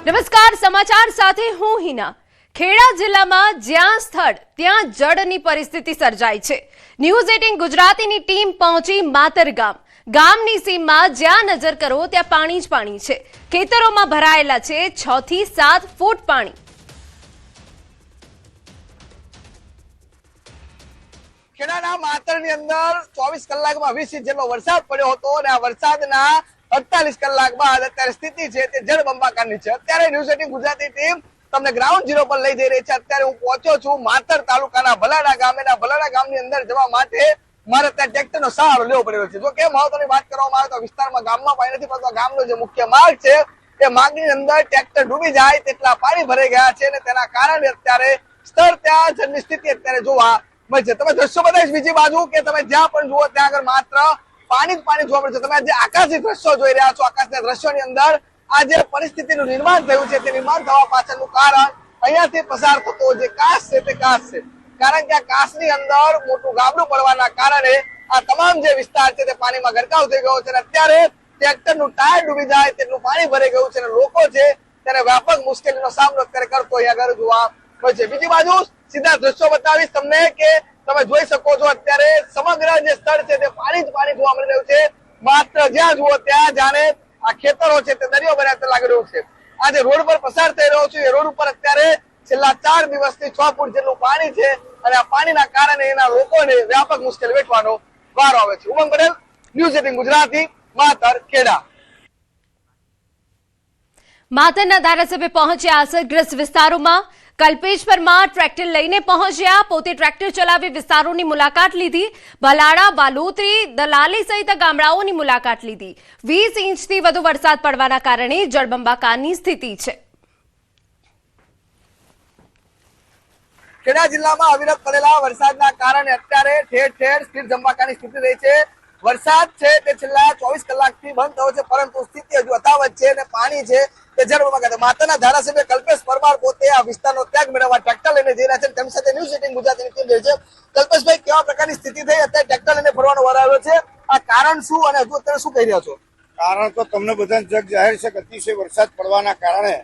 નમસ્કાર, સમાચાર સાથે હું હિના। ખેડા જિલ્લામાં જ્યાં સ્થળ ત્યાં જળની પરિસ્થિતિ સર્જાઈ છે। ન્યૂઝ 18 ગુજરાતીની ટીમ પહોંચી માતર ગામ। ગામની સીમમાં જ્યાં નજર કરો ત્યાં પાણી જ પાણી છે। ખેતરોમાં ભરાયેલા છે 6 થી 7 ફૂટ પાણી। ખેડાના માતરની અંદર 24 કલાકમાં 20 ઇંચ જેટલો વરસાદ પડ્યો હતો અને આ વરસાદના 48 કલાક બાદ અત્યારે સ્થિતિ છે તે જળબંબાકારની છે। અત્યારે ન્યૂઝ 18 ગુજરાતી ટીમ તમને ગ્રાઉન્ડ ઝીરો પર લઈ જઈ રહી છે। અત્યારે હું પહોંચ્યો છું માતર તાલુકાના ભલાડા ગામે। ભલાડા ગામની અંદર જવા માટે મારે ત્યાં ટ્રેક્ટરનો સહારો લેવો પડ્યો છે। જો કે મહત્વની વાત કરવામાં આવે તો વિસ્તારમાં ગામમાં પાણી નથી, પરંતુ ગામનો જે મુખ્ય માર્ગ છે તે માર્ગની અંદર ટ્રેક્ટર ડૂબી જાય તેટલા પાણી ભરાઈ ગયા છે અને તેના કારણે અત્યારે સ્થળ ત્યાં જળની સ્થિતિ અત્યારે જોવા મળે છે। તમે દ્રશ્યો બતાવીશ બીજી બાજુ કે તમે જ્યાં પણ જુઓ ત્યાં આગળ માત્ર પાણી જ પાણી જોવા મળે છે। તમે જે આકાશી દ્રશ્યો જોઈ રહ્યા છો, આકાશના દ્રશ્યોની અંદર આ જે પરિસ્થિતિનું નિર્માણ થયું છે તે નિર્માણ થવા પાછળનું કારણ અહીંયાથી પસાર થતો જે કાંસ છે તે કાંસ છે। કારણ કે આ કાંસની અંદર મોટું ગાબડું પડવાના કારણે આ તમામ જે વિસ્તાર છે તે પાણીમાં ગરકાવ થઈ ગયો છે અને અત્યારે ટ્રેક્ટરનું ટાયર ડૂબી જાય તેટલું પાણી ભરાઈ ગયું છે અને લોકો છે તેને વ્યાપક મુશ્કેલીનો સામનો અત્યારે કરતો અહીંયા આગળ જોવા મળે છે। બીજી બાજુ સીધા દ્રશ્યો બતાવીશ તમને કે તમે જોઈ શકો છો અત્યારે સમગ્ર જે સ્થળ છે તે પાણી જ પાણી જોવા મળી રહ્યું છે। માત્ર જ્યાં જુઓ ત્યાં જાણે આ ખેતરો છે તે દરિયો બનાવતા લાગી રહ્યું છે। આ જે રોડ પર પસાર થઈ રહ્યો છું એ રોડ ઉપર અત્યારે છેલ્લા 4 દિવસથી 6 ફૂટ જેટલું પાણી છે અને આ પાણીના કારણે એના લોકોને વ્યાપક મુશ્કેલી વેઠવાનો વારો આવે છે। ઉમંગ પટેલ, ન્યૂઝ 18 ગુજરાતી, માતર, ખેડા। માતરના ધારાસભ્ય પહોંચ્યા અસરગ્રસ્ત વિસ્તારોમાં। કલ્પેશ પરમાર ટ્રેક્ટર લઈને પહોંચ્યા। પોતે ટ્રેક્ટર ચલાવી વિસ્તારોની મુલાકાત લીધી। ભલાડા, બાલોતરી, દલાલી સહિત ગામડાઓની મુલાકાત લીધી। 20 ઇંચથી વધુ વરસાદ પડવાના કારણે જળબંબાકારની સ્થિતિ છે। ખેડા જિલ્લામાં અવિરત પડેલા વરસાદના કારણે અત્યારે ઠેર ઠેર સ્થિર જળબંબાકારની સ્થિતિ રહી છે। વરસાદ છે તે છેલ્લા 24 કલાકથી બંધ થયો છે, પરંતુ સ્થિતિ હજુ યથાવત છે અને પાણી છે તે જળબંબાકાર। માતાના ધારાસભ્ય કલ્પેશ પરમાર પોતે આ વિસ્તારનો ત્યાગ મેળવવા ટ્રેક્ટર લઈને જઈ રહ્યા છે। તેમની સાથે ન્યૂઝ 18 ગુજરાતીની ટીમ રહી છે। કલ્પેશભાઈ, કેવા પ્રકારની સ્થિતિ થઈ? અત્યારે ટ્રેક્ટર લઈને ફરવાનો વારો આવ્યો છે, આ કારણ શું અને હજુ અત્યારે શું કહી રહ્યા છો? કારણ તો તમને બધાને જગ જાહેર છે કે અતિશય વરસાદ પડવાના કારણે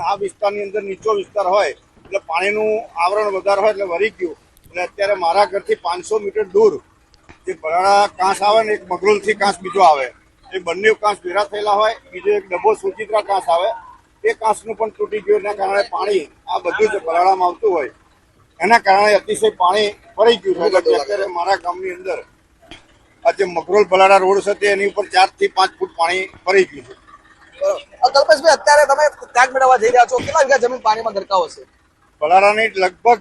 આ વિસ્તારની અંદર નીચો વિસ્તાર હોય એટલે પાણીનું આવરણ વધારે હોય એટલે વરી ગયું। એટલે અત્યારે મારા ઘરથી 500 મીટર દૂર જે ભરાડા કાંસ આવે ને એક મગરોલથી કાંસ બીજો આવે, એ બંને કાંસ ભેરા થયેલા હોય, બીજો એક ડબ્બો સુચિત્રા કાંસ આવે, એ કાંસનું પણ તૂટી ગયું। એના કારણે પાણી આ બધું જ ભરાડામાં આવતું હોય એના કારણે અતિશય પાણી ભરાઈ ગયું છે। અત્યારે મારા ગામની અંદર આ જે મગરોલ ભલાડા રોડ છે તે એની ઉપર 4 થી 5 ફૂટ પાણી ભરાઈ ગયું છે। કલ્પેશભાઈ, અત્યારે તમે ત્યાગ મેળવવા જઈ રહ્યા છો, કેટલા વીઘા જમીન પાણીમાં ગરકાવ હશે? ભલાડાની લગભગ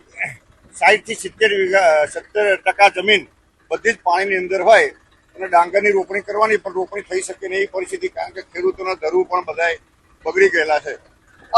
60 થી 70% જમીન બધી જ પાણીની અંદર હોય અને ડાંગરની રોપણી કરવાની પણ રોપણી થઈ શકે નહીં એવી પરિસ્થિતિ, કારણ કે ખેડૂતોના ધરું પણ બધા બગડી ગયેલા છે।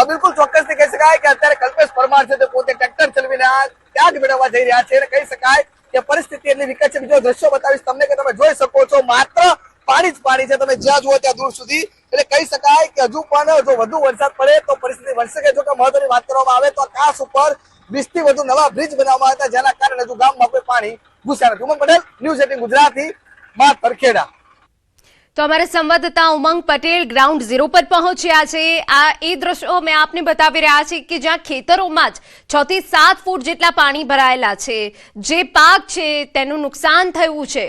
બિલકુલ ચોક્કસથી કહી શકાય કે અત્યારે કલ્પેશ પરમાર છે તે પોતે ટ્રેક્ટર ચલાવીને આ ત્યાગ મેળવવા જઈ રહ્યા છે અને કહી શકાય કે પરિસ્થિતિ એટલી વિકટ છે। બીજો દ્રશ્યો બતાવીશ તમને કે તમે જોઈ શકો છો માત્ર પાણી જ પાણી છે, તમે જ્યાં જુઓ ત્યાં દૂર સુધી। એટલે કહી શકાય કે હજુ પણ જો વધુ વરસાદ પડે તો પરિસ્થિતિ વધી શકે। જો કે મહત્વની વાત કરવામાં આવે તો કાંસ ઉપર 20 થી વધુ નવા બ્રિજ બનાવવામાં આવ્યા હતા, જેના કારણે હજુ ગામમાં કોઈ પાણી ઘૂસ્યા નથી। ઉમંગ પટેલ, ન્યૂઝ 18 ગુજરાતી, માતર, ખેડા। તો અમારા સંવાદદાતા ઉમંગ પટેલ ગ્રાઉન્ડ ઝીરો પર પહોંચ્યા છે। આ એ દ્રશ્યો અમે આપને બતાવી રહ્યા છીએ કે જ્યાં ખેતરોમાં જ 6 થી 7 ફૂટ જેટલા પાણી ભરાયેલા છે। જે પાક છે તેનું નુકસાન થયું છે।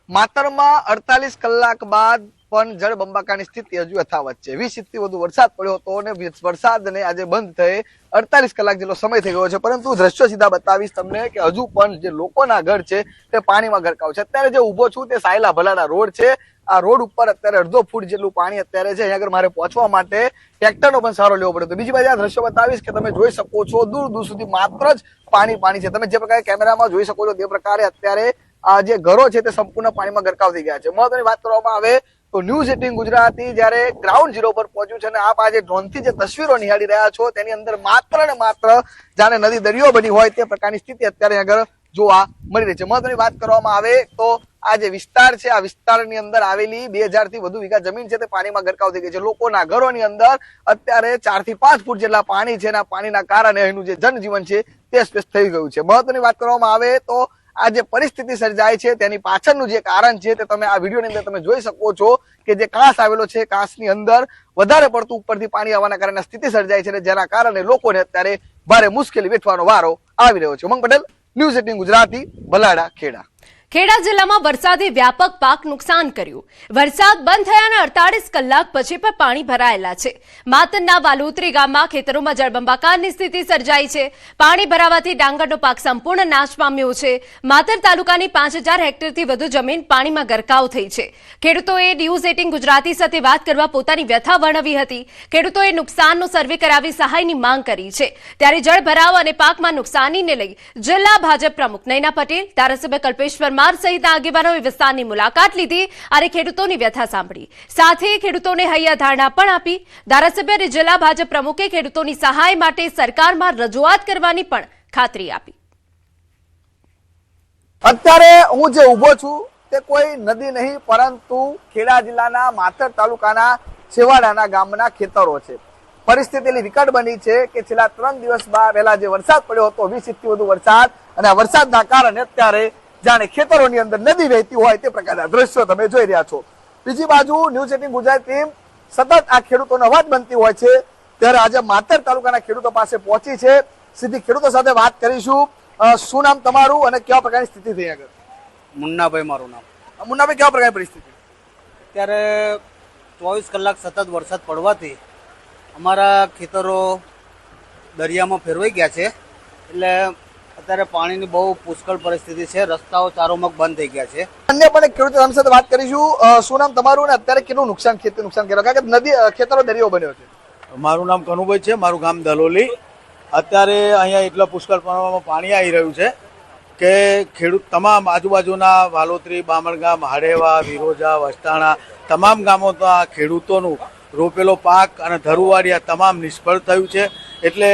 માતરમાં 48 કલાક બાદ પણ જળબંબાકારની સ્થિતિ હજુ યથાવત છે। 20 ઇંચથી વધુ વરસાદ પડ્યો હતો અને વરસાદને આજે બંધ થઈ 48 કલાક જેટલો સમય થઈ ગયો છે, પરંતુ દ્રશ્યો સીધા બતાવીશ તમને કે હજુ પણ જે લોકોના ઘર છે તે પાણીમાં ગરકાવ છે। અત્યારે જે ઉભો છું તે સાયલા ભલાડા રોડ છે। આ રોડ ઉપર અત્યારે 1.5 ફૂટ જેટલું પાણી અત્યારે છે। અહીંયા આગળ મારે પહોંચવા માટે ટ્રેક્ટરનો પણ સહારો લેવો પડ્યો। બીજી બાજુ આ દ્રશ્યો બતાવીશ કે તમે જોઈ શકો છો દૂર દૂર સુધી માત્ર જ પાણી પાણી છે। તમે જે પ્રકારે કેમેરામાં જોઈ શકો છો તે પ્રકારે અત્યારે આ જે ઘરો છે તે સંપૂર્ણ પાણીમાં ગરકાવ થઈ ગયા છે। મહત્વની વાત કરવામાં આવે તો ન્યૂઝ 18 ગુજરાતી જ્યારે ગ્રાઉન્ડ ઝીરો પર પહોંચ્યું છે અને આપ આજે ડ્રોનથી જે તસવીરો નિહાળી રહ્યા છો તેની અંદર માત્ર ને માત્ર જાણે નદી દરિયો બની હોય તે પ્રકારની સ્થિતિ અત્યારે આગળ જોવા મળી રહી છે। મહત્વની વાત કરવામાં આવે તો આ જે વિસ્તાર છે આ વિસ્તારની અંદર આવેલી 2000 થી વધુ વીઘા જમીન છે તે પાણીમાં ગરકાવ થઈ ગઈ છે। લોકોના ઘરોની અંદર અત્યારે 4 થી 5 ફૂટ જેટલા પાણી છે અને આ પાણીના કારણે અહીંનું જે જનજીવન છે તે અસ્તવ્યસ્ત થઈ ગયું છે। મહત્વની વાત કરવામાં આવે તો આ જે પરિસ્થિતિ સર્જાય છે તેની પાછળનું જે કારણ છે તે તમે આ વિડીયોની અંદર તમે જોઈ શકો છો કે જે કાંસ આવેલો છે, કાંસની અંદર વધારે પડતું ઉપરથી પાણી આવવાના કારણે સ્થિતિ સર્જાય છે અને જેના કારણે લોકોને અત્યારે ભારે મુશ્કેલી વેઠવાનો વારો આવી રહ્યો છે. ઉમંગ પટેલ, ન્યૂઝ 18 ગુજરાતી, ભલાડા, ખેડા. ખેડા જિલ્લામાં વરસાદે વ્યાપક પાક નુકસાન કર્યું. વરસાદ બંધ થયાના 48 કલાક પછી પણ પાણી ભરાયેલા છે. માતરના વાલોત્રી ગામમાં ખેતરોમાં જળબંબાકારની સ્થિતિ સર્જાઈ છે. પાણી ભરાવાથી ડાંગરનો પાક સંપૂર્ણ નાશ પામ્યો છે. માતર તાલુકાની 5000 હેક્ટરથી વધુ જમીન પાણીમાં ગરકાવ થઈ છે. ખેડૂતોએ ન્યૂઝ 18 ગુજરાતી સાથે વાત કરવા પોતાની વ્યથા વર્ણવી હતી. ખેડૂતોએ નુકસાનનો સર્વે કરાવી સહાયની માંગ કરી છે. ત્યારે જળભરાવ અને પાકમાં નુકસાનીને લઈ જિલ્લા ભાજપ પ્રમુખ નયના પટેલ, ધારાસભ્ય કલ્પેશ પરમાર સહિતના આગેવાનોએ વિસ્તારની મુલાકાત લીધી અને ખેડૂતોની વ્યથા સાંભળી. સાથે ખેડૂતોને હૈયાધારણા પણ આપી. ધારાસભ્ય અને જિલ્લા ભાજપ પ્રમુખે ખેડૂતોની સહાય માટે સરકારમાં રજૂઆત કરવાની પણ ખાતરી આપી. અત્યારે હું જે ઊભો છું તે કોઈ નદી નહીં પરંતુ ખેડા જિલ્લાના માતર તાલુકાના છેવાડાના ગામના ખેતરો છે. પરિસ્થિતિ એટલી વિકટ બની છે કે છેલ્લા 3 દિવસ પહેલા જે વરસાદ પડ્યો હતો, 20 ઇંચથી વધુ વરસાદ, અને આ વરસાદના કારણે અત્યારે જાણે ખેતરોની અંદર નદી વહેતી હોય તે પ્રકારના દ્રશ્યો તમે જોઈ રહ્યા છો. બીજી બાજુ ન્યૂઝ 18 ગુજરાતી ટીમ સતત આ ખેડૂતોનો અવાજ બનતી હોય છે, ત્યારે આજે માતર તાલુકાના ખેડૂતો પાસે પહોંચી છે. સીધી ખેડૂતો સાથે વાત કરીશું. શું નામ તમારું અને કેવા પ્રકારની સ્થિતિ થઈ આગળ? મુન્નાભાઈ મારું નામ. મુન્નાભાઈ, કેવા પ્રકારની પરિસ્થિતિ? ત્યારે 24 કલાક સતત વરસાદ પડવાથી અમારા ખેતરો દરિયામાં ફેરવાઈ ગયા છે. એટલે અત્યારે પાણીની બહુ પુષ્કળ પરિસ્થિતિ છે. રસ્તાઓ ચારોમુખ બંધ થઈ ગયા છે. અન્ય પણ એક ખેડૂતો સાથે વાત કરીશું. શું નામ તમારું અને અત્યારે કેટલું નુકસાન ખેતી નુકસાન કર્યું? કારણ કે નદી ખેતરો દરિયો બન્યો છે. મારું નામ કનુભાઈ છે, મારું ગામ દલોલી. અત્યારે અહીંયા એટલા પુષ્કળ પ્રમાણમાં પાણી આવી રહ્યું છે કે ખેડૂત તમામ આજુબાજુના વાલોત્રી, બામણગામ, હાડેવા, વિરોજા, વસ્તાણા તમામ ગામોના ખેડૂતોનું રોપેલો પાક અને ધરુવાડી આ તમામ નિષ્ફળ થયું છે. એટલે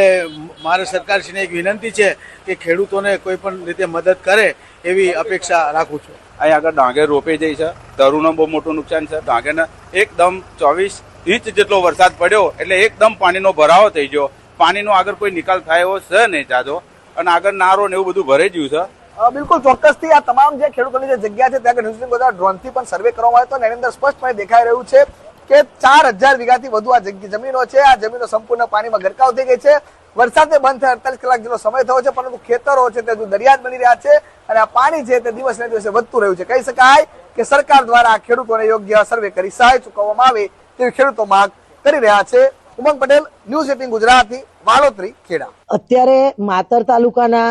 મારે સરકારશ્રીને એક વિનંતી છે કે ખેડૂતોને કોઈ પણ રીતે મદદ કરે એવી અપેક્ષા રાખું છું. અહીં આગળ ડાંગર રોપાઈ જાય છે. ધરુનું બહુ મોટું નુકસાન છે. ડાંગરને એકદમ 24 ઇંચ જેટલો વરસાદ પડ્યો એટલે એકદમ પાણીનો ભરાવો થઈ ગયો. પાણીનો આગળ કોઈ નિકાલ થાય એવો છે નહીં જાજો, અને આગળ નારો ને એવું બધું ભરાઈ ગયું છે. બિલકુલ ચોક્કસથી આ તમામ જે ખેડૂતોની જે જગ્યા છે ત્યાં ન્યૂઝ બધા ડ્રોનથી પણ સર્વે કરવામાં આવ્યો હતો. એની અંદર સ્પષ્ટપણે દેખાઈ રહ્યું છે કે 4000 વીઘાથી વધુ આ જમીનો છે. આ જમીનો સંપૂર્ણ પાણીમાં ગરકાવ થઈ ગઈ છે. વરસાદે બંધ થયા 48 કલાક જેટલો સમય થયો છે, પરંતુ ખેતરો છે તે દરિયા બની રહ્યા છે અને આ પાણી છે તે દિવસ ને દિવસે વધતું રહ્યું છે. કહી શકાય કે સરકાર દ્વારા આ ખેડૂતોને યોગ્ય સર્વે કરી સહાય ચૂકવવામાં આવે તેવી ખેડૂતો માંગ કરી રહ્યા છે. ઉમંગ પટેલ, ન્યૂઝ 18 ગુજરાતી, વાલોત્રી, ખેડા. અત્યારે માતર તાલુકાના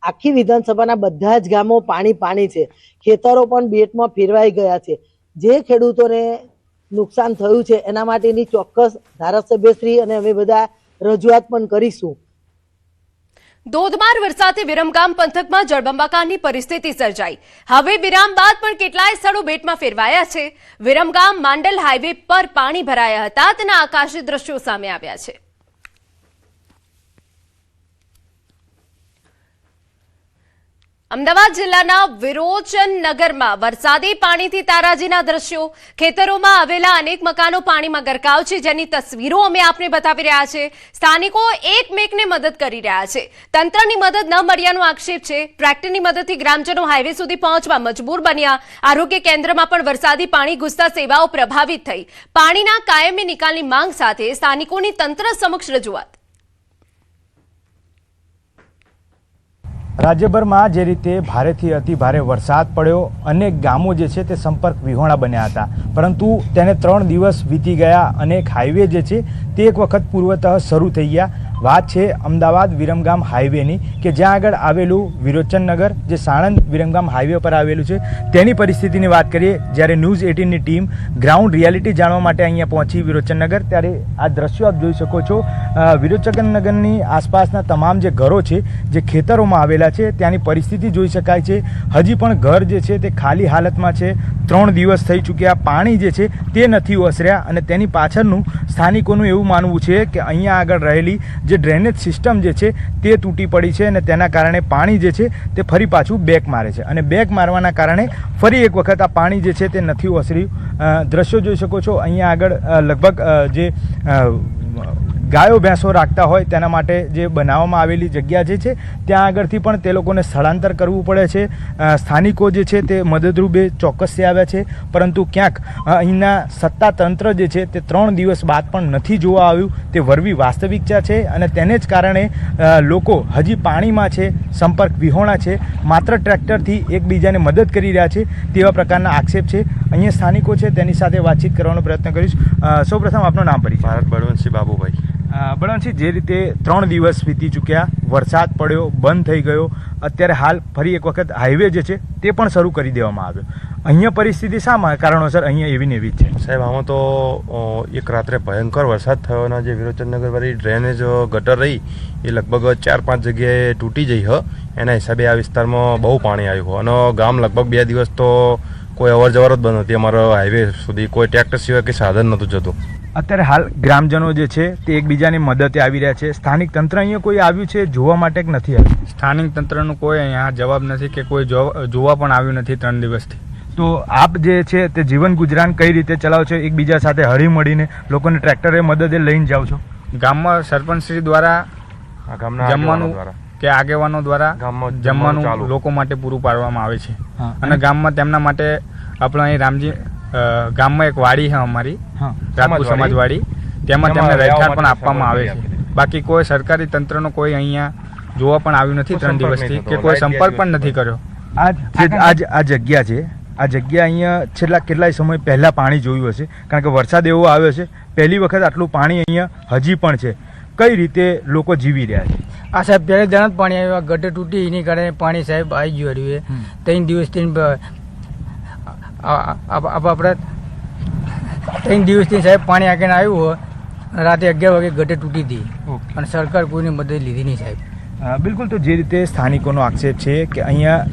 આખી વિધાનસભાના બધા જ ગામો પાણી છે. ખેતરો પણ બેટમાં ફેરવાઈ ગયા છે. જે ખેડૂતોને નુકસાન થયું છે એના માટેની ચોક્કસ ધારાસભ્યશ્રી અને અમે બધા રજૂઆત પણ કરીશું. ધોધમાર વરસાદે વિરમગામ પંથકમાં જળબંબાકારની પરિસ્થિતિ સર્જાઈ. હવે વિરામ બાદ પણ કેટલાય સ્થળો બેટમાં ફેરવાયા છે. વિરમગામ માંડલ હાઈવે પર પાણી ભરાયા હતા તેના આકાશી દ્રશ્યો સામે આવ્યા છે. અમદાવાદ જિલ્લાના વિરોચનનગરમાં વરસાદી પાણીથી તારાજીના દ્રશ્યો. ખેતરોમાં આવેલા અનેક મકાનો પાણીમાં ગરકાવ છે, જેની તસવીરો અમે આપને બતાવી રહ્યા છે. સ્થાનિકો એકમેકને મદદ કરી રહ્યા છે. તંત્રની મદદ ન મળ્યાનો આક્ષેપ છે. ટ્રેક્ટરની મદદથી ગ્રામજનો હાઈવે સુધી પહોંચવા મજબૂર બન્યા. આરોગ્ય કેન્દ્રમાં પણ વરસાદી પાણી ઘૂસતા સેવાઓ પ્રભાવિત થઈ. પાણીના કાયમી નિકાલની માંગ સાથે સ્થાનિકોની તંત્ર સમક્ષ રજૂઆત. રાજ્યભરમાં જે રીતે ભારેથી અતિ ભારે વરસાદ પડ્યો, અનેક ગામો જે છે તે સંપર્ક વિહોણા બન્યા હતા, પરંતુ તેને 3 દિવસ વીતી ગયા. અનેક હાઈવે જે છે તે એક વખત પૂર્વતઃ શરૂ થઈ ગયા. વાત છે અમદાવાદ વિરમગામ હાઈવેની, કે જ્યાં આગળ આવેલું વિરોચનનગર જે સાણંદ વિરમગામ હાઈવે પર આવેલું છે તેની પરિસ્થિતિની વાત કરીએ. જ્યારે ન્યૂઝ 18ની ટીમ ગ્રાઉન્ડ રિયાલિટી જાણવા માટે અહીંયા પહોંચી વિરોચનનગર, ત્યારે આ દ્રશ્યો આપ જોઈ શકો છો. વિરોચનનગરની આસપાસના તમામ જે ઘરો છે જે ખેતરોમાં આવેલા છે ત્યાંની પરિસ્થિતિ જોઈ શકાય છે. હજી પણ ઘર જે છે તે ખાલી હાલતમાં છે. 3 દિવસ થઈ ચૂક્યા, પાણી જે છે તે નથી ઓસર્યા અને તેની પાછળનું સ્થાનિકોનું એવું માનવું છે કે અહીંયા આગળ રહેલી જે ડ્રેનેજ સિસ્ટમ જે છે તે તૂટી પડી છે અને તેના કારણે પાણી જે છે તે ફરી પાછું બેક મારે છે અને બેક મારવાના કારણે ફરી એક વખત આ પાણી જે છે તે નથી ઓસર્યું. દ્રશ્યો જોઈ શકો છો. અહીંયા આગળ લગભગ જે ગાયો ભેંસો રાખતા હોય તેના માટે જે બનાવવામાં આવેલી જગ્યા જે છે ત્યાં આગળથી પણ તે લોકોને સ્થળાંતર કરવું પડે છે. સ્થાનિકો જે છે તે મદદરૂપે ચોક્કસથી આવ્યા છે, પરંતુ ક્યાંક અહીંના સત્તાતંત્ર જે છે તે 3 દિવસ બાદ પણ નથી જોવા આવ્યું. તે વરવી વાસ્તવિકતા છે અને તેને જ કારણે લોકો હજી પાણીમાં છે, સંપર્ક વિહોણા છે, માત્ર ટ્રેક્ટરથી એકબીજાને મદદ કરી રહ્યા છે તેવા પ્રકારના આક્ષેપ છે. અહીંયા સ્થાનિકો છે તેની સાથે વાતચીત કરવાનો પ્રયત્ન કરીશ. સૌપ્રથમ આપનું નામ પરિચય. ભારત બળવંતસિંહ બાબુભાઈ. બળવંતસિંહ, જે રીતે 3 દિવસ વીતી ચૂક્યા, વરસાદ પડ્યો, બંધ થઈ ગયો, અત્યારે હાલ ફરી એક વખત હાઈવે જે છે તે પણ શરૂ કરી દેવામાં આવ્યો. અહીંયા પરિસ્થિતિ શા કારણોસર અહીંયા એવી ને એવી જ છે? સાહેબ, આમાં તો એક રાત્રે ભયંકર વરસાદ થયો અને જે વિરોચનનગરવાળી ડ્રેનેજ ગટર રહી એ લગભગ 4-5 જગ્યાએ તૂટી જઈ હ. એના હિસાબે આ વિસ્તારમાં બહુ પાણી આવ્યું અને ગામ લગભગ 2 દિવસ તો કોઈ અવર જવર જ બંધ હતી. અમારો હાઈવે સુધી કોઈ ટ્રેક્ટર સિવાય કે સાધન નહોતું જતું. અત્યારે હાલ ગ્રામજનો જે છે તે એકબીજાની મદદે આવી રહ્યા છે. સ્થાનિક તંત્ર અહીંયા કોઈ આવ્યું છે જોવા માટે કે નથી આવ્યું? સ્થાનિક તંત્રનું કોઈ અહીંયા જવાબ નથી કે કોઈ જોવા પણ આવ્યું નથી 3 દિવસથી. તો આપ જે છે તે જીવન ગુજરાન કઈ રીતે ચલાવો છો? એકબીજા સાથે હળી મળીને લોકોને ટ્રેક્ટરે મદદે લઈને જાઓ છો? ગામમાં સરપંચશ્રી દ્વારા જમવાનું કે આગેવાનો દ્વારા જમવાનું લોકો માટે પૂરું પાડવામાં આવે છે. અને ગામમાં તેમના માટે આપણે અહીં રામજી ગામમાં એક વાડી છે અમારી, રાજપૂત સમાજવાડી, તેમાં તેમને રહેઠાણ પણ આપવામાં આવે છે. બાકી કોઈ સરકારી તંત્રનો કોઈ અહીંયા જોવા પણ આવ્યું નથી 3 દિવસથી, કે કોઈ સંપર્ક પણ નથી કર્યો. આ જગ્યા છે, આ જગ્યા અહીંયા છેલ્લા કેટલાય સમય પહેલાં પાણી જોયું હશે, કારણ કે વરસાદ એવો આવ્યો છે, પહેલી વખત આટલું પાણી અહીંયા હજી પણ છે. કઈ રીતે લોકો જીવી રહ્યા છે? આ સાહેબ પહેલે જણ જ પાણી આવ્યું, ગટર તૂટી એની કારણે પાણી સાહેબ આવી ગયું રહ્યું. 3 દિવસથી આપણે 3 દિવસથી સાહેબ પાણી આગળ આવ્યું હોય, રાતે 11 વાગે ગટર તૂટી હતી અને સરકાર કોઈની મદદ લીધી નહીં સાહેબ. બિલકુલ. તો જે રીતે સ્થાનિકોનો આક્ષેપ છે કે અહીંયા